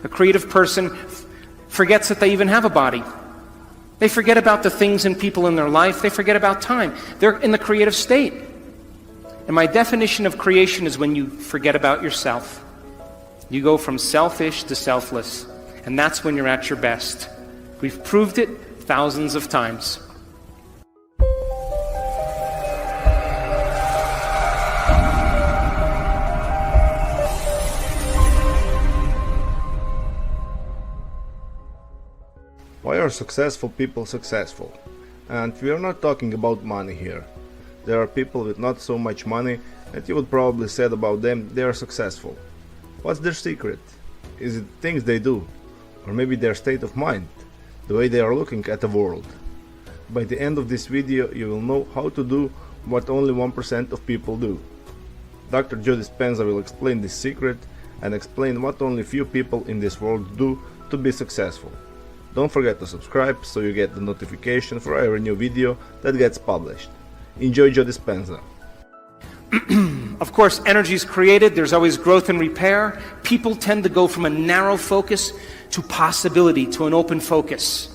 A creative person forgets that they even have a body. They forget about the things and people in their life. They forget about time. They're in the creative state. And my definition of creation is when you forget about yourself. You go from selfish to selfless. And that's when you're at your best. We've proved it thousands of times. Why are successful people successful? And we are not talking about money here. There are people with not so much money that you would probably say about them they are successful. What's their secret? Is it things they do? Or maybe their state of mind? The way they are looking at the world? By the end of this video you will know how to do what only 1% of people do. Dr. Joe Dispenza will explain this secret and explain what only few people in this world do to be successful. Don't forget to subscribe so you get the notification for every new video that gets published. Enjoy Joe Dispenza. Of course, energy is created. There's always growth and repair. People tend to go from a narrow focus to possibility, to an open focus.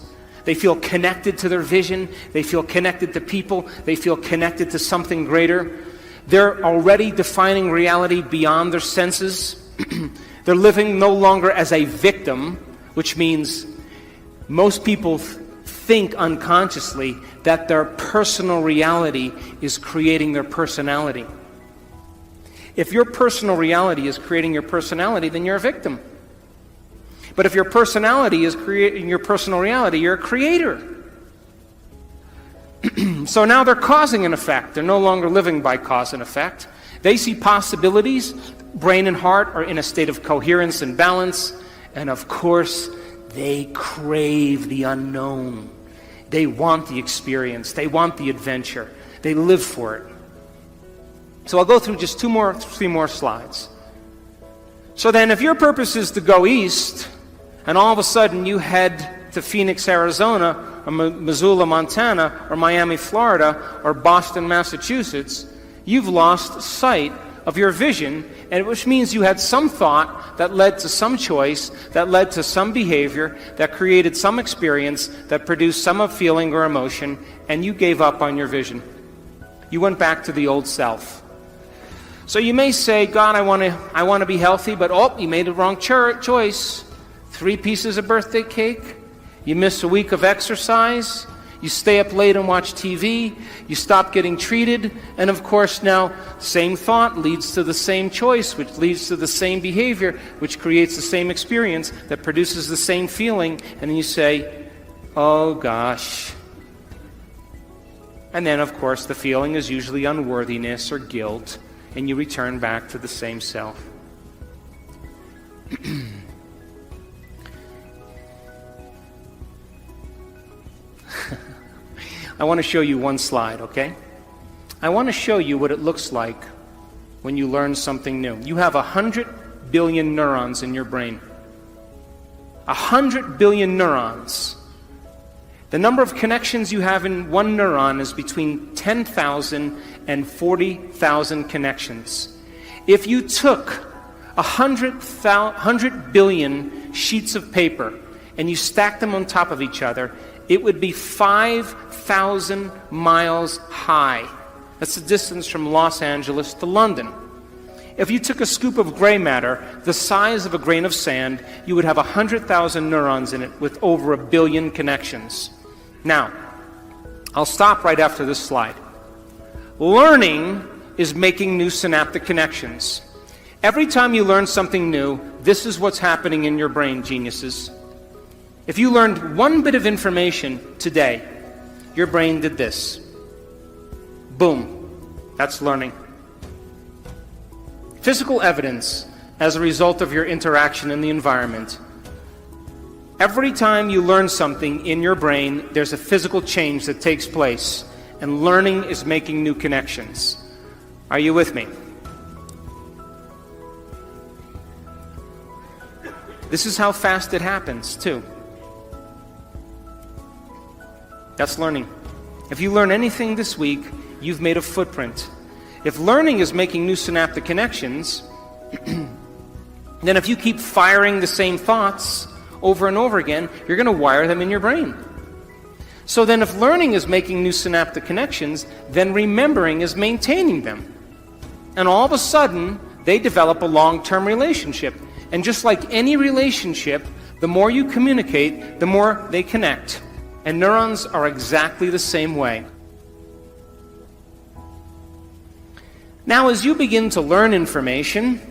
They feel connected to their vision. They feel connected to people. They feel connected to something greater. They're already defining reality beyond their senses. They're living no longer as a victim, which means most people think unconsciously that their personal reality is creating their personality. If your personal reality is creating your personality, then you're a victim. But if your personality is creating your personal reality, you're a creator. So now they're causing an effect. They're no longer living by cause and effect. They see possibilities. Brain and heart are in a state of coherence and balance. And of course, they crave the unknown. They want the experience. They want the adventure. They live for it. So I'll go through just three more slides. So then if your purpose is to go east, and all of a sudden you head to Phoenix, Arizona, or Missoula, Montana, or Miami, Florida, or Boston, Massachusetts, you've lost sight of your vision, and which means you had some thought that led to some choice, that led to some behavior, that created some experience, that produced some feeling or emotion, and you gave up on your vision. You went back to the old self. So you may say, God, I want to be healthy, but oh, you made the wrong choice. 3 pieces of birthday cake. You miss a week of exercise. You stay up late and watch TV. You stop getting treated. And of course now, same thought leads to the same choice, which leads to the same behavior, which creates the same experience, that produces the same feeling. And then you say, oh gosh. And then of course the feeling is usually unworthiness or guilt, and you return back to the same self. I want to show you one slide, okay? I want to show you what it looks like when you learn something new. You have 100 billion neurons in your brain. 100 billion neurons. The number of connections you have in one neuron is between 10,000 and 40,000 connections. If you took 100 billion sheets of paper and you stacked them on top of each other, it would be 5,000 miles high. That's the distance from Los Angeles to London. If you took a scoop of gray matter, the size of a grain of sand, you would have 100,000 neurons in it with over 1 billion connections. Now, I'll stop right after this slide. Learning is making new synaptic connections. Every time you learn something new, this is what's happening in your brain, geniuses. If you learned one bit of information today, your brain did this. Boom. That's learning. Physical evidence as a result of your interaction in the environment. Every time you learn something in your brain, there's a physical change that takes place, and learning is making new connections. Are you with me? This is how fast it happens, too. That's learning. If you learn anything this week, you've made a footprint. If learning is making new synaptic connections, Then if you keep firing the same thoughts over and over again, you're going to wire them in your brain. So then if learning is making new synaptic connections, then remembering is maintaining them. And all of a sudden, they develop a long-term relationship. And just like any relationship, the more you communicate, the more they connect. And neurons are exactly the same way. Now, as you begin to learn information,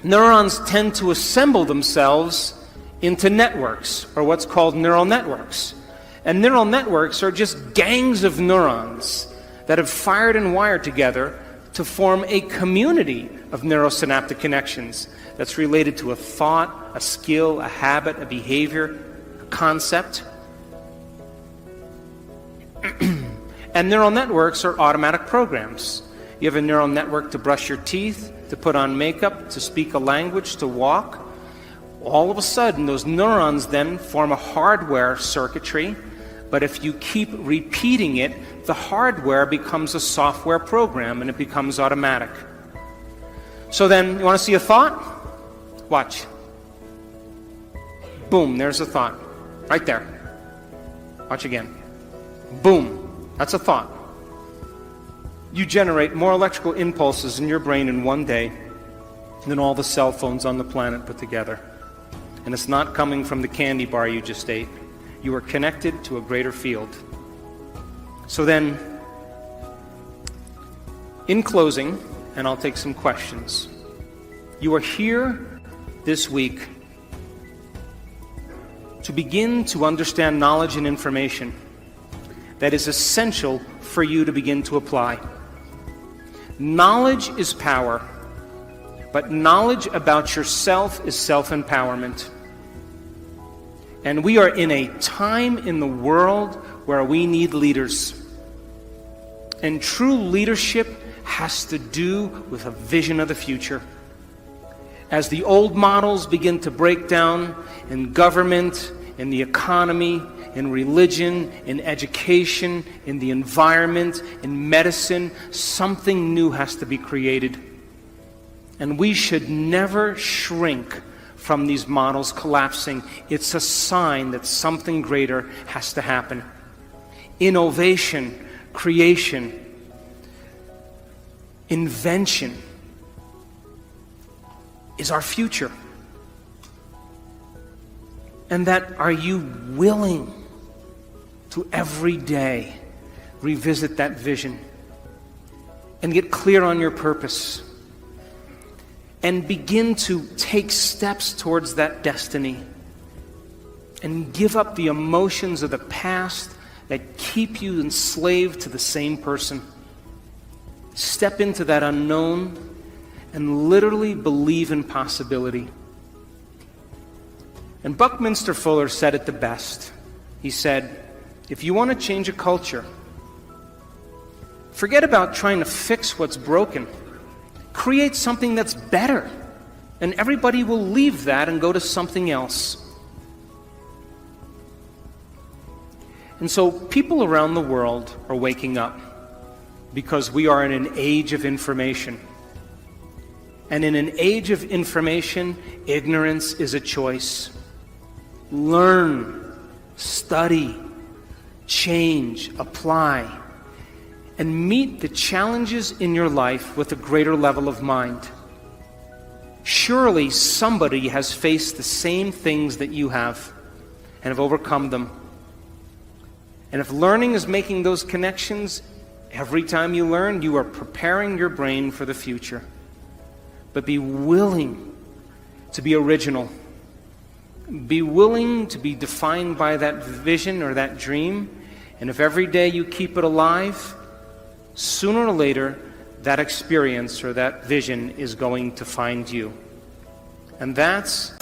neurons tend to assemble themselves into networks, or what's called neural networks. And neural networks are just gangs of neurons that have fired and wired together to form a community of neurosynaptic connections that's related to a thought, a skill, a habit, a behavior, a concept. And neural networks are automatic programs. You have a neural network to brush your teeth, to put on makeup, to speak a language, to walk. All of a sudden, those neurons then form a hardware circuitry, but if you keep repeating it, the hardware becomes a software program and it becomes automatic. So then, you want to see a thought? Watch. Boom, there's a thought. Right there. Watch again. Boom, that's a thought. You generate more electrical impulses in your brain in one day than all the cell phones on the planet put together. And it's not coming from the candy bar you just ate. You are connected to a greater field. So then, in closing, and I'll take some questions, you are here this week to begin to understand knowledge and information that is essential for you to begin to apply. Knowledge is power, but knowledge about yourself is self-empowerment. And we are in a time in the world where we need leaders. And true leadership has to do with a vision of the future. As the old models begin to break down in government, in the economy, in religion, in education, in the environment, in medicine, something new has to be created. And we should never shrink from these models collapsing. It's a sign that something greater has to happen. Innovation, creation, invention is our future. And that, are you willing to every day revisit that vision and get clear on your purpose and begin to take steps towards that destiny and give up the emotions of the past that keep you enslaved to the same person? Step into that unknown and literally believe in possibility. And Buckminster Fuller said it the best. He said, if you want to change a culture, forget about trying to fix what's broken. Create something that's better, and everybody will leave that and go to something else. And so people around the world are waking up because we are in an age of information. And in an age of information, ignorance is a choice. Learn, study, change, apply, and meet the challenges in your life with a greater level of mind. Surely somebody has faced the same things that you have and have overcome them. And if learning is making those connections, every time you learn, you are preparing your brain for the future. But be willing to be original. Be willing to be defined by that vision or that dream. And if every day you keep it alive, sooner or later, that experience or that vision is going to find you. And that's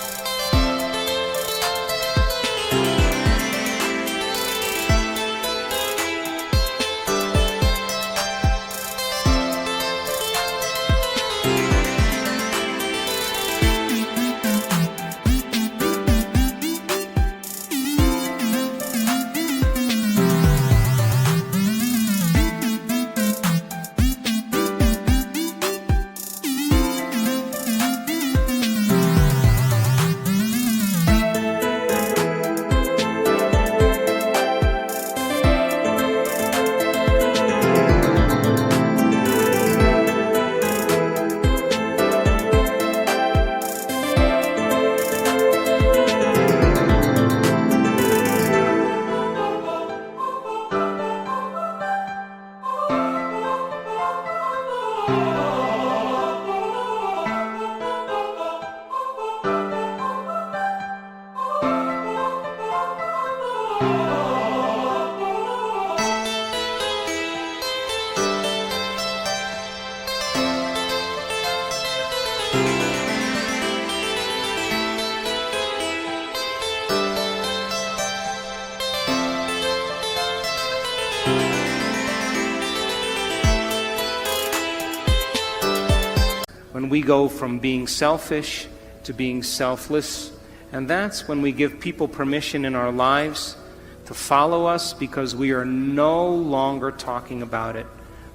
when we go from being selfish to being selfless. And that's when we give people permission in our lives to follow us, because we are no longer talking about it,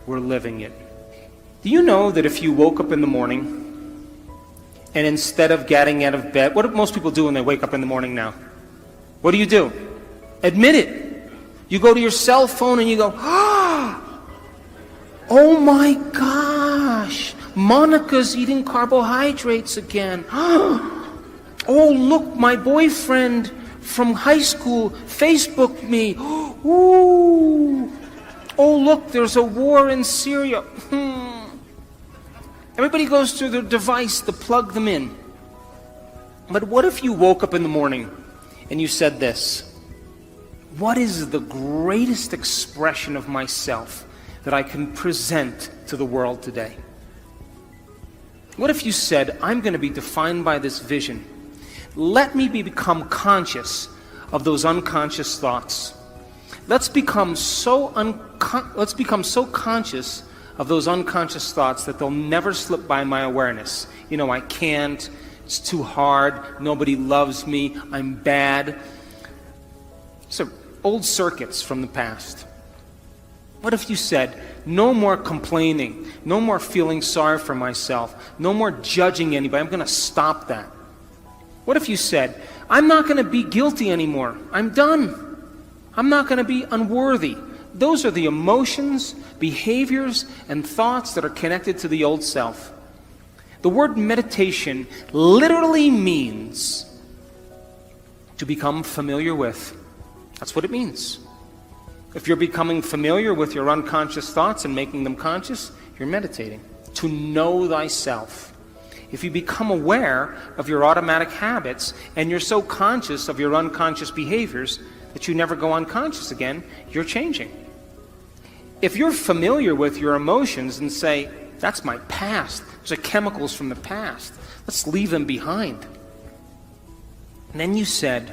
we're living it. Do you know that if you woke up in the morning and instead of getting out of bed, what do most people do when they wake up in the morning now? What do? Admit it. You go to your cell phone and you go, oh my gosh, Monica's eating carbohydrates again. Oh, look, my boyfriend from high school Facebooked me. Ooh. Oh, look, there's a war in Syria. Everybody goes to their device to plug them in. But what if you woke up in the morning and you said this: what is the greatest expression of myself that I can present to the world today? What if you said, I'm going to be defined by this vision. Let me become conscious of those unconscious thoughts. Let's become so conscious of those unconscious thoughts that they'll never slip by my awareness. I can't, it's too hard, nobody loves me, I'm bad. So, old circuits from the past. What if you said, no more complaining, no more feeling sorry for myself, no more judging anybody, I'm going to stop that. What if you said, I'm not going to be guilty anymore, I'm done. I'm not going to be unworthy. Those are the emotions, behaviors, and thoughts that are connected to the old self. The word meditation literally means to become familiar with. That's what it means. If you're becoming familiar with your unconscious thoughts and making them conscious, you're meditating. To know thyself. If you become aware of your automatic habits and you're so conscious of your unconscious behaviors that you never go unconscious again, you're changing. If you're familiar with your emotions and say, that's my past, those are chemicals from the past, let's leave them behind. And then you said,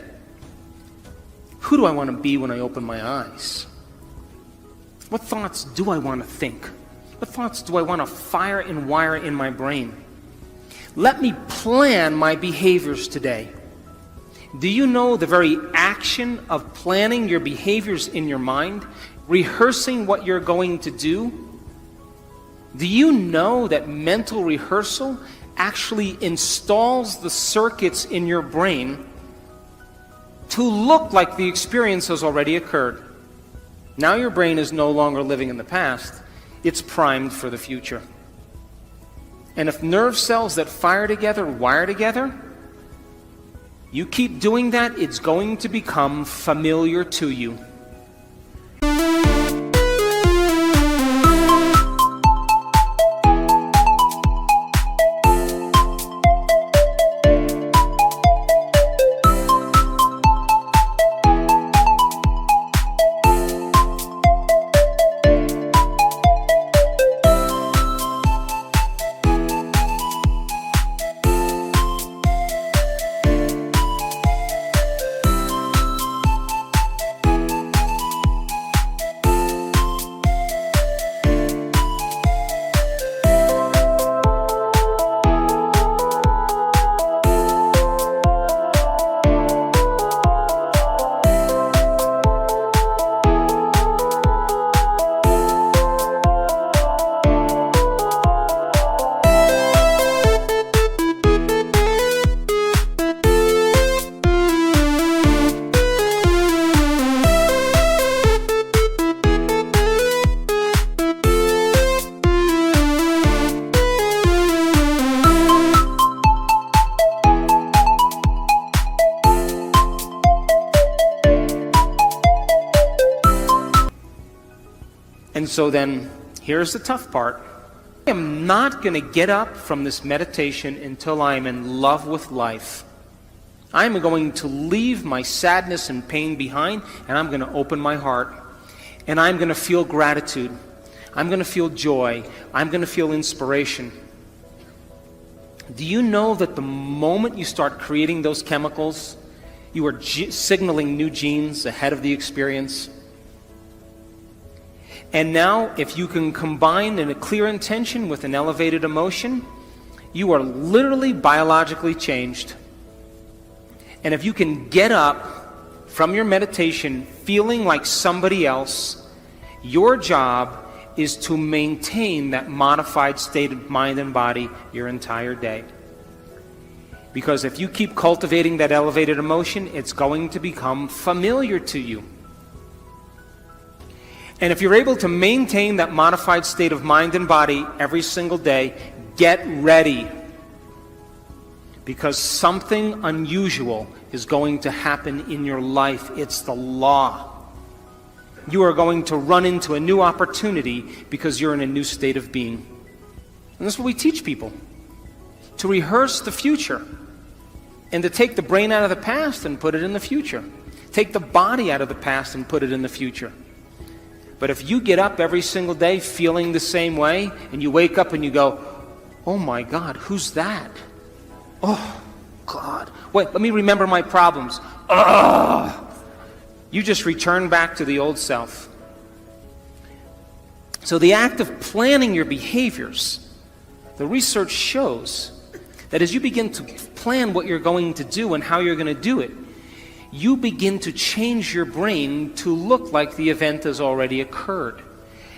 who do I want to be when I open my eyes? What thoughts do I want to think? What thoughts do I want to fire and wire in my brain? Let me plan my behaviors today. Do you know the very action of planning your behaviors in your mind, rehearsing what you're going to do? Do you know that mental rehearsal actually installs the circuits in your brain to look like the experience has already occurred? Now your brain is no longer living in the past, it's primed for the future. And if nerve cells that fire together wire together, you keep doing that, it's going to become familiar to you. And so then, here's the tough part. I am not going to get up from this meditation until I am in love with life. I'm going to leave my sadness and pain behind, and I'm going to open my heart. And I'm going to feel gratitude. I'm going to feel joy. I'm going to feel inspiration. Do you know that the moment you start creating those chemicals, you are signaling new genes ahead of the experience? And now, if you can combine in a clear intention with an elevated emotion, You are literally biologically changed. And if you can get up from your meditation feeling like somebody else, your job is to maintain that modified state of mind and body your entire day. Because if you keep cultivating that elevated emotion, it's going to become familiar to you. And if you're able to maintain that modified state of mind and body every single day, get ready. Because something unusual is going to happen in your life. It's the law. You are going to run into a new opportunity because you're in a new state of being. And that's what we teach people. To rehearse the future. And to take the brain out of the past and put it in the future. Take the body out of the past and put it in the future. But if you get up every single day feeling the same way, and you wake up and you go, oh my God, who's that? Oh, God. Wait, let me remember my problems. Ugh. You just return back to the old self. So the act of planning your behaviors, the research shows that as you begin to plan what you're going to do and how you're going to do it, you begin to change your brain to look like the event has already occurred.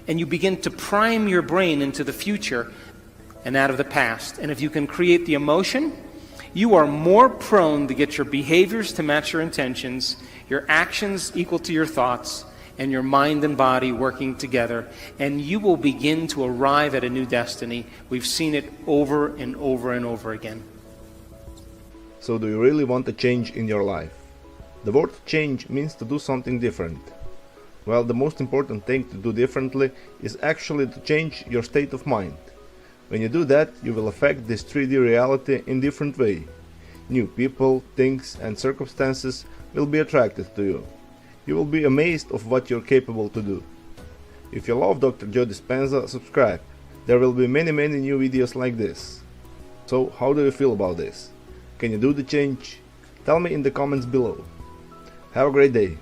And you begin to prime your brain into the future and out of the past. And if you can create the emotion, you are more prone to get your behaviors to match your intentions, your actions equal to your thoughts, and your mind and body working together. And you will begin to arrive at a new destiny. We've seen it over and over and over again. So do you really want a change in your life? The word change means to do something different. Well, the most important thing to do differently is actually to change your state of mind. When you do that, you will affect this 3D reality in different way. New people, things and circumstances will be attracted to you. You will be amazed of what you're capable to do. If you love Dr. Joe Dispenza, subscribe. There will be many new videos like this. So, how do you feel about this? Can you do the change? Tell me in the comments below. Have a great day.